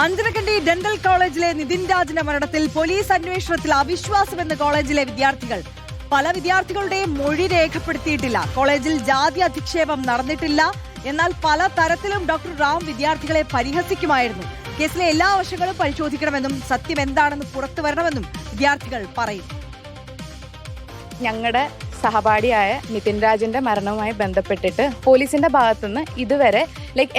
Anjarakandy dental കോളേജിലെ നിതിൻ രാജിന്റെ മരണത്തിൽ police അന്വേഷണത്തിൽ അവിശ്വാസമെന്ന് കോളേജിലെ വിദ്യാർത്ഥികൾ. പല വിദ്യാർത്ഥികളുടെയും മൊഴി രേഖപ്പെടുത്തിയിട്ടില്ല. കോളേജിൽ ജാതി അധിക്ഷേപം നടന്നിട്ടില്ല. എന്നാൽ പല തരത്തിലും ഡോക്ടർ റാം വിദ്യാർത്ഥികളെ പരിഹസിക്കുമായിരുന്നു. കേസിലെ എല്ലാ വശങ്ങളും പരിശോധിക്കണമെന്നും സത്യം എന്താണെന്ന് പുറത്തു വരണമെന്നും വിദ്യാർത്ഥികൾ പറയും. ഞങ്ങളുടെ സഹപാഠിയായ നിതിൻ രാജിന്റെ മരണവുമായി ബന്ധപ്പെട്ടിട്ട് പോലീസിന്റെ ഭാഗത്തുനിന്ന് ഇതുവരെ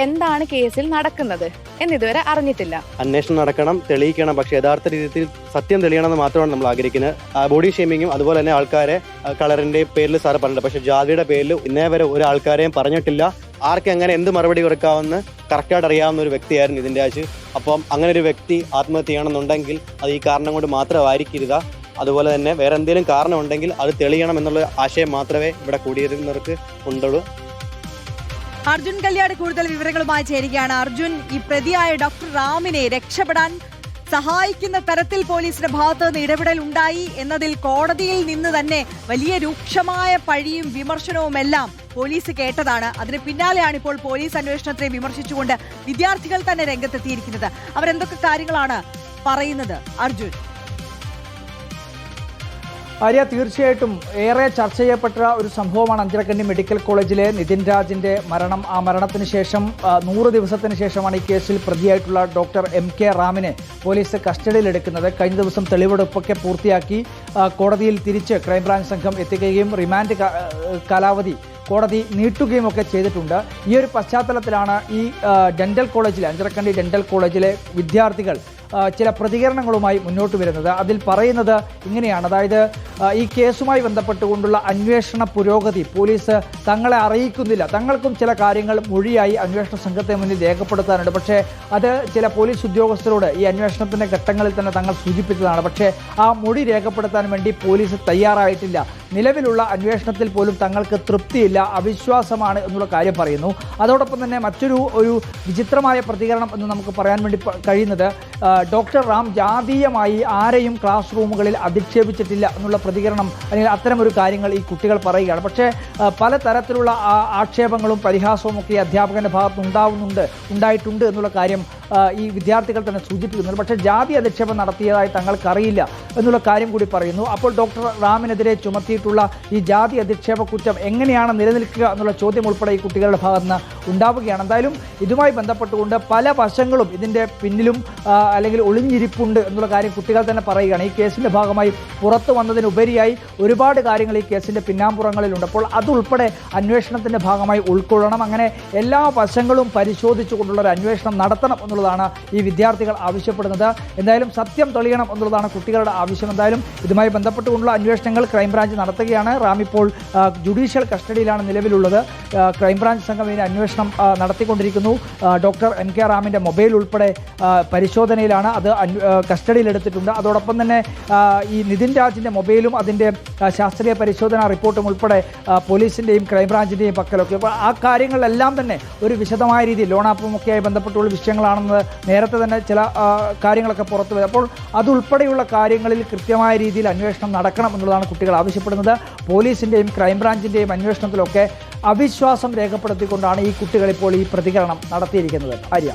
എന്താണ് കേസിൽ നടക്കുന്നത് എന്നിതുവരെ അറിഞ്ഞിട്ടില്ല. അന്വേഷണം നടക്കണം, തെളിയിക്കണം. പക്ഷേ യഥാർത്ഥ രീതിയിൽ സത്യം തെളിയണമെന്ന് മാത്രമാണ് നമ്മൾ ആഗ്രഹിക്കുന്നത്. ബോഡി ഷേമിങ്ങും അതുപോലെ തന്നെ ആൾക്കാരെ കളറിന്റെ പേരിൽ സാറ് പറഞ്ഞിട്ടുണ്ട്. പക്ഷെ ജാതിയുടെ പേരിൽ ഇന്നേ വരെ ഒരു ആൾക്കാരെയും പറഞ്ഞിട്ടില്ല. ആർക്ക് എങ്ങനെ എന്ത് മറുപടി കൊടുക്കാമെന്ന് കറക്റ്റായിട്ട് അറിയാവുന്ന ഒരു വ്യക്തിയായിരുന്നു നിതിൻ രാജ്. അപ്പം അങ്ങനെ ഒരു വ്യക്തി ആത്മഹത്യ ചെയ്യണമെന്നുണ്ടെങ്കിൽ അത് ഈ കാരണം കൊണ്ട് മാത്രമായിരിക്കരുത്. അതുപോലെ തന്നെ വേറെ എന്തെങ്കിലും കാരണം ഉണ്ടെങ്കിൽ അത് തെളിയണം എന്നുള്ള ആശയം മാത്രമേ ഇവിടെ കൂടിയിരുന്നവർക്ക് ഉണ്ടുള്ളൂ. അർജുൻ കല്യാട് കൂടുതൽ വിവരങ്ങളുമായി ചേരുകയാണ്. അർജുൻ, ഈ പ്രതിയായ ഡോക്ടർ റാമിനെ രക്ഷപ്പെടാൻ സഹായിക്കുന്ന തരത്തിൽ പോലീസിന്റെ ഭാഗത്ത് നിന്ന് ഇടപെടൽ ഉണ്ടായി എന്നതിൽ കോടതിയിൽ നിന്ന് തന്നെ വലിയ രൂക്ഷമായ പഴിയും വിമർശനവും എല്ലാം പോലീസ് കേട്ടതാണ്. അതിന് പിന്നാലെയാണ് ഇപ്പോൾ പോലീസ് അന്വേഷണത്തെ വിമർശിച്ചുകൊണ്ട് വിദ്യാർത്ഥികൾ തന്നെ രംഗത്തെത്തിയിരിക്കുന്നത്. അവരെന്തൊക്കെ കാര്യങ്ങളാണ് പറയുന്നത് അർജുൻ? ആര്യ, തീർച്ചയായിട്ടും ഏറെ ചർച്ച ചെയ്യപ്പെട്ട ഒരു സംഭവമാണ് അഞ്ചരക്കണ്ടി മെഡിക്കൽ കോളേജിലെ നിതിൻ രാജിന്റെ മരണം. ആ മരണത്തിന് ശേഷം 100 ദിവസത്തിന് ശേഷമാണ് ഈ കേസിൽ പ്രതിയായിട്ടുള്ള ഡോക്ടർ MK റാമിനെ പോലീസ് കസ്റ്റഡിയിലെടുക്കുന്നത്. കഴിഞ്ഞ ദിവസം തെളിവെടുപ്പൊക്കെ പൂർത്തിയാക്കി കോടതിയിൽ തിരിച്ച് ക്രൈംബ്രാഞ്ച് സംഘം എത്തിക്കുകയും റിമാൻഡ് കാലാവധി കോടതി നീട്ടുകയും ഒക്കെ ചെയ്തിട്ടുണ്ട്. ഈ ഒരു പശ്ചാത്തലത്തിലാണ് ഈ ഡെന്റൽ കോളേജിലെ അഞ്ചരക്കണ്ടി ഡെന്റൽ കോളേജിലെ വിദ്യാർത്ഥികൾ ചില പ്രതികരണങ്ങളുമായി മുന്നോട്ട് വരുന്നത്. അതിൽ പറയുന്നത് ഇങ്ങനെയാണ്. അതായത് ഈ കേസുമായി ബന്ധപ്പെട്ടുകൊണ്ടുള്ള അന്വേഷണ പുരോഗതി പോലീസ് തങ്ങളെ അറിയിക്കുന്നില്ല. തങ്ങൾക്കും ചില കാര്യങ്ങൾ മൊഴിയായി അന്വേഷണ സംഘത്തെ മുന്നിൽ രേഖപ്പെടുത്താനുണ്ട്. പക്ഷേ അത് ചില പോലീസ് ഉദ്യോഗസ്ഥരോട് ഈ അന്വേഷണത്തിൻ്റെ ഘട്ടങ്ങളിൽ തന്നെ തങ്ങൾ സൂചിപ്പിച്ചതാണ്. പക്ഷേ ആ മൊഴി രേഖപ്പെടുത്താൻ വേണ്ടി പോലീസ് തയ്യാറായിട്ടില്ല. നിലവിലുള്ള അന്വേഷണത്തിൽ പോലും തങ്ങൾക്ക് തൃപ്തിയില്ല, അവിശ്വാസമാണ് എന്നുള്ള കാര്യം പറയുന്നു. അതോടൊപ്പം തന്നെ മറ്റൊരു വിചിത്രമായ പ്രതികരണം എന്ന് നമുക്ക് പറയാൻ വേണ്ടി കഴിയുന്നത് ഡോക്ടർ റാം ജാതീയമായി ആരെയും ക്ലാസ് റൂമുകളിൽ അധിക്ഷേപിച്ചിട്ടില്ല എന്നുള്ള പ്രതികരണം, അല്ലെങ്കിൽ അത്തരമൊരു കാര്യങ്ങൾ ഈ കുട്ടികൾ പറയുകയാണ്. പക്ഷേ പലതരത്തിലുള്ള ആക്ഷേപങ്ങളും പരിഹാസവും ഒക്കെ അധ്യാപകൻ്റെ ഭാഗത്ത് ഉണ്ടായിട്ടുണ്ട് എന്നുള്ള കാര്യം ഈ വിദ്യാർത്ഥികൾ തന്നെ സൂചിപ്പിക്കുന്നുണ്ട്. പക്ഷേ ജാതി അധിക്ഷേപം നടത്തിയതായി തങ്ങൾക്കറിയില്ല എന്നുള്ള കാര്യം കൂടി പറയുന്നു. അപ്പോൾ ഡോക്ടർ റാമിനെതിരെ ചുമത്തിയിട്ടുള്ള ഈ ജാതി അധിക്ഷേപ കുറ്റം എങ്ങനെയാണ് നിലനിൽക്കുക എന്നുള്ള ചോദ്യം ഉൾപ്പെടെ ഈ കുട്ടികളുടെ ഭാഗത്ത് നിന്ന് ഉണ്ടാവുകയാണ്. എന്തായാലും ഇതുമായി ബന്ധപ്പെട്ടുകൊണ്ട് പല വശങ്ങളും ഇതിൻ്റെ പിന്നിലും അല്ലെങ്കിൽ ഒളിഞ്ഞിരിപ്പുണ്ട് എന്നുള്ള കാര്യം കുട്ടികൾ തന്നെ പറയുകയാണ്. ഈ കേസിൻ്റെ ഭാഗമായി പുറത്തു വന്നതിനുപരിയായി ഒരുപാട് കാര്യങ്ങൾ ഈ കേസിൻ്റെ പിന്നാമ്പുറങ്ങളിലുണ്ട്. അപ്പോൾ അതുൾപ്പെടെ അന്വേഷണത്തിൻ്റെ ഭാഗമായി ഉൾക്കൊള്ളണം. അങ്ങനെ എല്ലാ വശങ്ങളും പരിശോധിച്ചുകൊണ്ടുള്ള ഒരു അന്വേഷണം നടത്തണം എന്നുള്ളതാണ് ഈ വിദ്യാർത്ഥികൾ ആവശ്യപ്പെടുന്നത്. എന്തായാലും സത്യം തെളിയണം എന്നുള്ളതാണ് കുട്ടികളുടെ ആവശ്യം. എന്തായാലും ഇതുമായി ബന്ധപ്പെട്ടുകൊണ്ടുള്ള അന്വേഷണങ്ങൾ ക്രൈംബ്രാഞ്ച് നടത്തുകയാണ്. റാം ഇപ്പോൾ ജുഡീഷ്യൽ കസ്റ്റഡിയിലാണ് നിലവിലുള്ളത്. ക്രൈംബ്രാഞ്ച് സംഘം ഇതിന് അന്വേഷണം നടത്തിക്കൊണ്ടിരിക്കുന്നു. ഡോക്ടർ MK റാമിൻ്റെ മൊബൈൽ ഉൾപ്പെടെ പരിശോധനയിലാണ്. അത് കസ്റ്റഡിയിലെടുത്തിട്ടുണ്ട്. അതോടൊപ്പം തന്നെ ഈ നിതിൻ രാജിൻ്റെ മൊബൈലും അതിൻ്റെ ശാസ്ത്രീയ പരിശോധനാ റിപ്പോർട്ടും ഉൾപ്പെടെ പോലീസിൻ്റെയും ക്രൈംബ്രാഞ്ചിൻ്റെയും പക്കലൊക്കെ. അപ്പോൾ ആ കാര്യങ്ങളെല്ലാം തന്നെ ഒരു വിശദമായ രീതിയിൽ ലോണാപ്പും ഒക്കെയായി ബന്ധപ്പെട്ടുള്ള വിഷയങ്ങളാണെന്ന് നേരത്തെ തന്നെ ചില കാര്യങ്ങളൊക്കെ പുറത്തു വരും. അപ്പോൾ അതുൾപ്പെടെയുള്ള കാര്യങ്ങളിൽ കൃത്യമായ രീതിയിൽ അന്വേഷണം നടക്കണം എന്നുള്ളതാണ് കുട്ടികൾ ആവശ്യപ്പെടുന്നത്. പോലീസിൻ്റെയും ക്രൈംബ്രാഞ്ചിൻ്റെയും അന്വേഷണത്തിലൊക്കെ അവിശ്വാസം രേഖപ്പെടുത്തിക്കൊണ്ടാണ് ഈ കുട്ടികൾ ഇപ്പോൾ ഈ പ്രതികരണം നടത്തിയിരിക്കുന്നത്. ആര്യ.